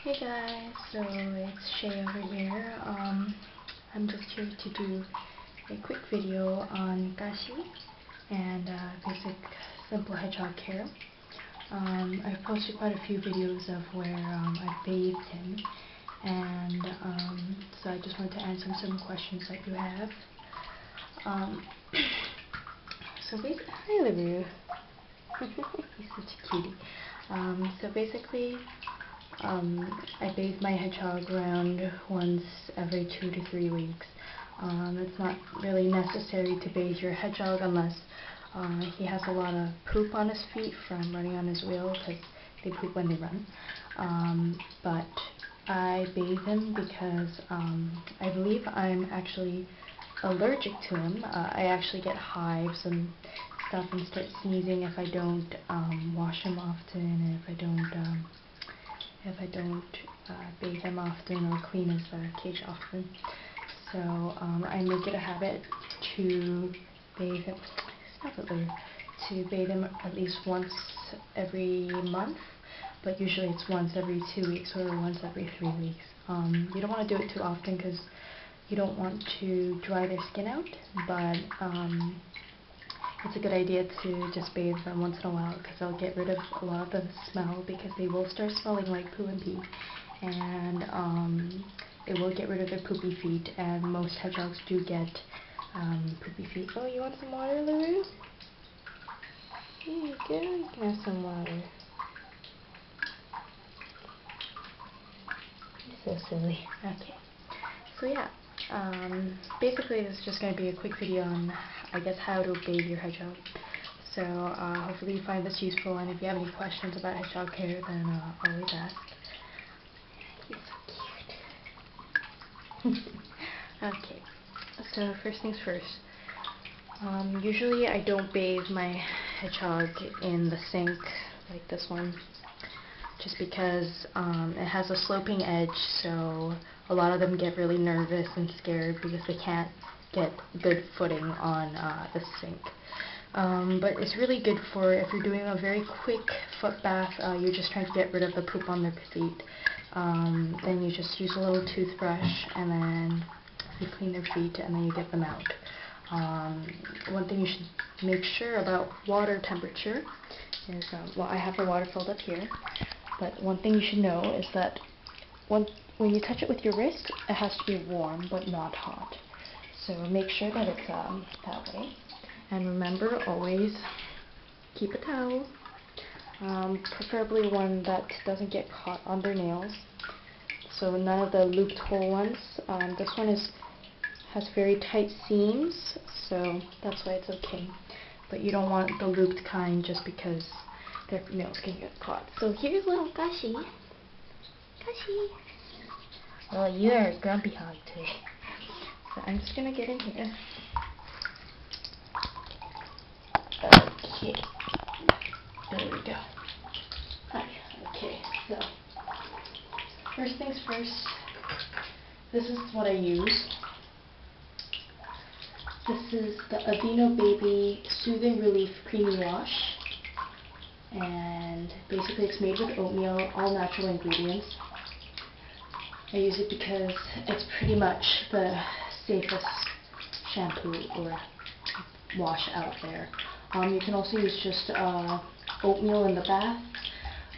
Hey guys, so it's Shay over here. I'm just here to do a quick video on Kashi and basic simple hedgehog care. I've posted quite a few videos of where I bathed him, and so I just wanted to answer some questions that you have. So basically, hi Larue. He's such a cutie. So basically, I bathe my hedgehog around once every 2 to 3 weeks. It's not really necessary to bathe your hedgehog unless he has a lot of poop on his feet from running on his wheel, because they poop when they run. But I bathe him because I believe I'm actually allergic to him. I actually get hives and stuff and start sneezing if I don't wash him often, and if I don't bathe him often or clean his cage often. So I make it a habit to bathe him. Stop it, Lou. To bathe him at least once every month, but usually it's once every 2 weeks or once every 3 weeks. You don't want to do it too often because you don't want to dry their skin out, but it's a good idea to just bathe them once in a while, because they'll get rid of a lot of the smell, because they will start smelling like poo and pee, and it will get rid of their poopy feet, and most hedgehogs do get poopy feet. Oh, you want some water, Larue? Here you go, you can have some water. You're so silly. Okay, so yeah. Basically this is just going to be a quick video on, I guess, how to bathe your hedgehog. So hopefully you find this useful, and if you have any questions about hedgehog care, then always ask. He's so cute. Okay, so first things first. Usually I don't bathe my hedgehog in the sink like this one, just because it has a sloping edge, so a lot of them get really nervous and scared because they can't get good footing on the sink. But it's really good for if you're doing a very quick foot bath, you're just trying to get rid of the poop on their feet. Then you just use a little toothbrush, and then you clean their feet, and then you get them out. One thing you should make sure about water temperature is, well, I have the water filled up here, but one thing you should know is that when you touch it with your wrist, it has to be warm but not hot. So make sure that it's that way. And remember, always keep a towel, preferably one that doesn't get caught on their nails. So none of the looped hole ones. This one has very tight seams, so that's why it's okay. But you don't want the looped kind, just because their nails can get caught. So here's little Kashi. Kashi. Well, you're a grumpy hog today. So I'm just gonna get in here. Okay. There we go. Hi. Okay, so first things first, this is what I use. This is the Aveeno Baby Soothing Relief Creamy Wash. And basically it's made with oatmeal, all natural ingredients. I use it because it's pretty much the safest shampoo or wash out there. You can also use just oatmeal in the bath,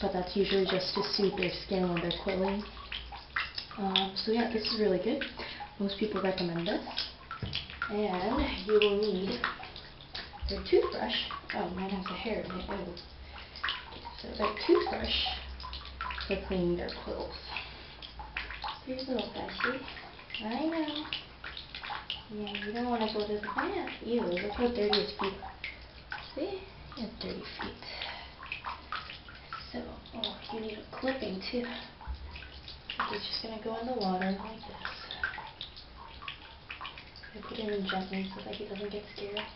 but that's usually just to soothe their skin when they're quilling. So yeah, this is really good. Most people recommend this. And you will need your toothbrush. Oh, mine has a hair in it. Ew. So a toothbrush for cleaning their quills. Here's little Kashi. I know. Yeah, you don't want to go to the bath. Ew, look how dirty his feet are. See? He has dirty feet. So, oh, you need a clipping too. He's just going to go in the water like this. I put it in gently so that he doesn't get scared.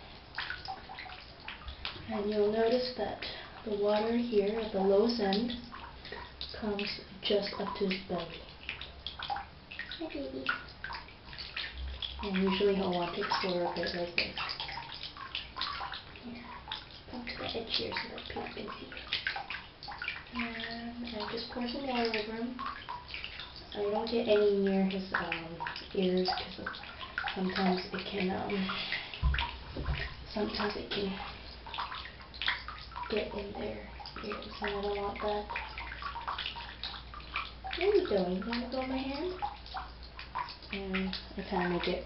And you'll notice that the water here at the lowest end comes just up to his belly. Hi, baby. And usually he'll want to explore a bit like this. Here, come to the edge here so that people can see. And I just pour some water over him. don't get any near his ears because sometimes it can get in their ears, and I don't want that. What are you doing? You want to go in my hand? And I kind of make it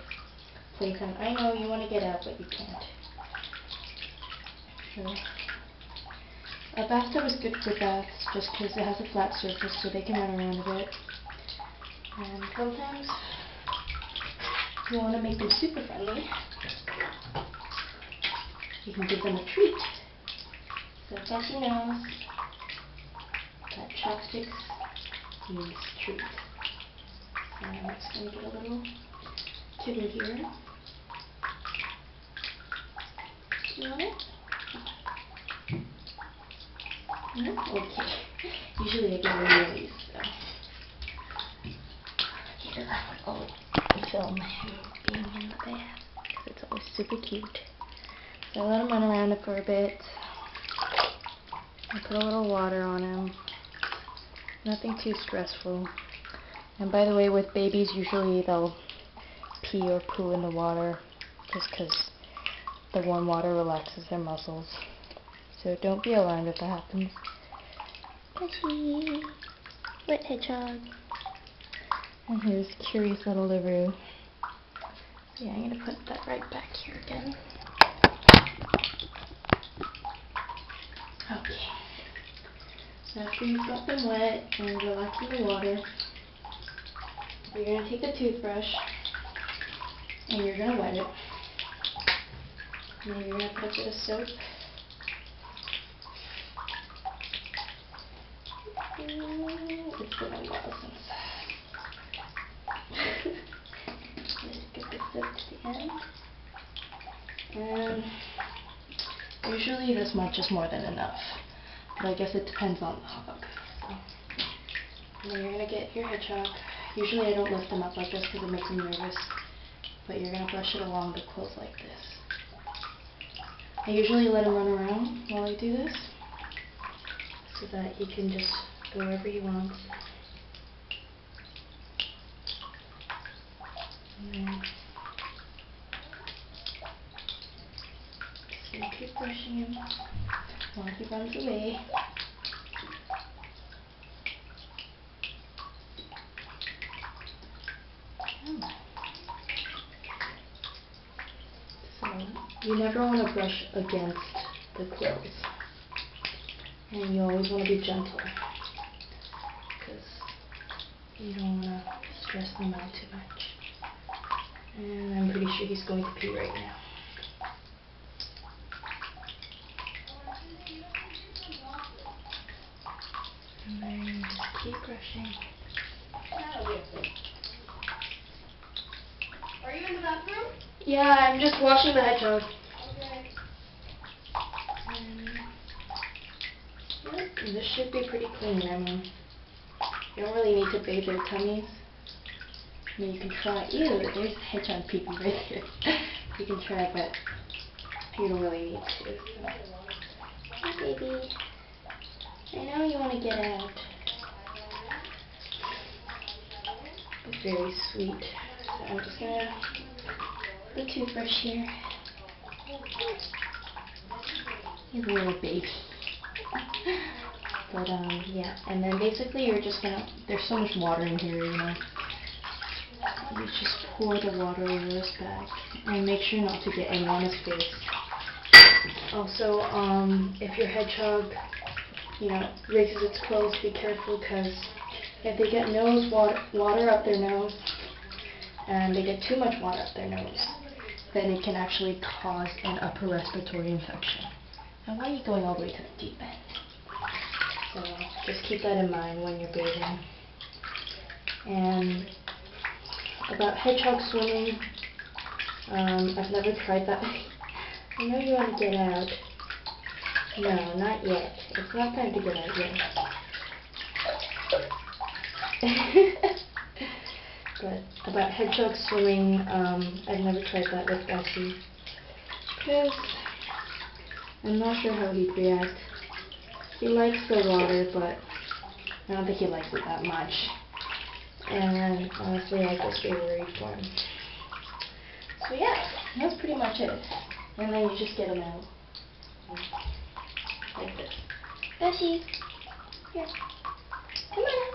playtime. I know you want to get out, but you can't. So, a bathtub is good for baths just because it has a flat surface so they can run around a bit. And sometimes you want to make them super friendly. You can give them a treat. So Kashi knows that chopsticks means treat. So I'm just going to get a little kibble here. You want it? No? Okay. Usually I give them these, so. Here, I'll film him being in the bath, because it's always super cute. So I let him run around it for a bit. I put a little water on him. Nothing too stressful. And by the way, with babies, usually they'll pee or poo in the water, just because the warm water relaxes their muscles. So don't be alarmed if that happens. Kashi! Wet hedgehog! And his curious little liveroo. So yeah, I'm going to put that right back here again. Okay. So after you've got them wet and relaxed in the water, you're going to take the toothbrush and you're going to wet it. And then you're going to put a bit of soap. It's been a while since. Let's get the soap to the end. And usually this much is more than enough. But I guess it depends on the hog. So. And then you're going to get your hedgehog. Usually I don't lift them up like this because it makes them nervous. But you're going to brush it along the quills like this. I usually let him run around while I do this, so that he can just go wherever he wants. And then just keep brushing him while he runs away. So you never want to brush against the quills, and you always want to be gentle, because you don't want to stress them out too much. And I'm pretty sure he's going to pee right now. And then just keep brushing. Are you in the bathroom? Yeah, I'm just washing the hedgehog. Okay. And this should be pretty clean. I mean, you don't really need to bathe their tummies. I mean, you can try. Ew, there's hedgehog pee-pee right there. You can try, but you don't really need to. So. Hi, baby. I know you want to get out. It's very sweet. So I'm just gonna put the toothbrush here. He's a little baby. But yeah, and then basically you're just gonna, there's so much water in here, you know. You just pour the water over this bag and make sure not to get any on his face. Also, if your hedgehog, you know, raises its quills, be careful, because if they get water up their nose, and they get too much water up their nose, then it can actually cause an upper respiratory infection. And why are you going all the way to the deep end? So just keep that in mind when you're bathing. And about hedgehog swimming, I've never tried that. I know you want to get out. No, not yet. It's not time to get out yet. But about hedgehog swimming, I've never tried that with Kashi, because I'm not sure how he'd react. He likes the water, but I don't think he likes it that much. And honestly, I'll just be worried for him. So yeah, that's pretty much it. And then you just get him out. Like this. Kashi, here. Come on.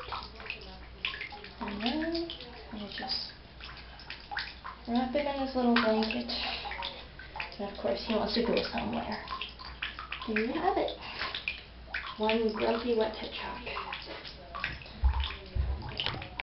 And then you just wrap him in his little blanket. And of course, he wants to go somewhere. There you have it. One grumpy wet hedgehog.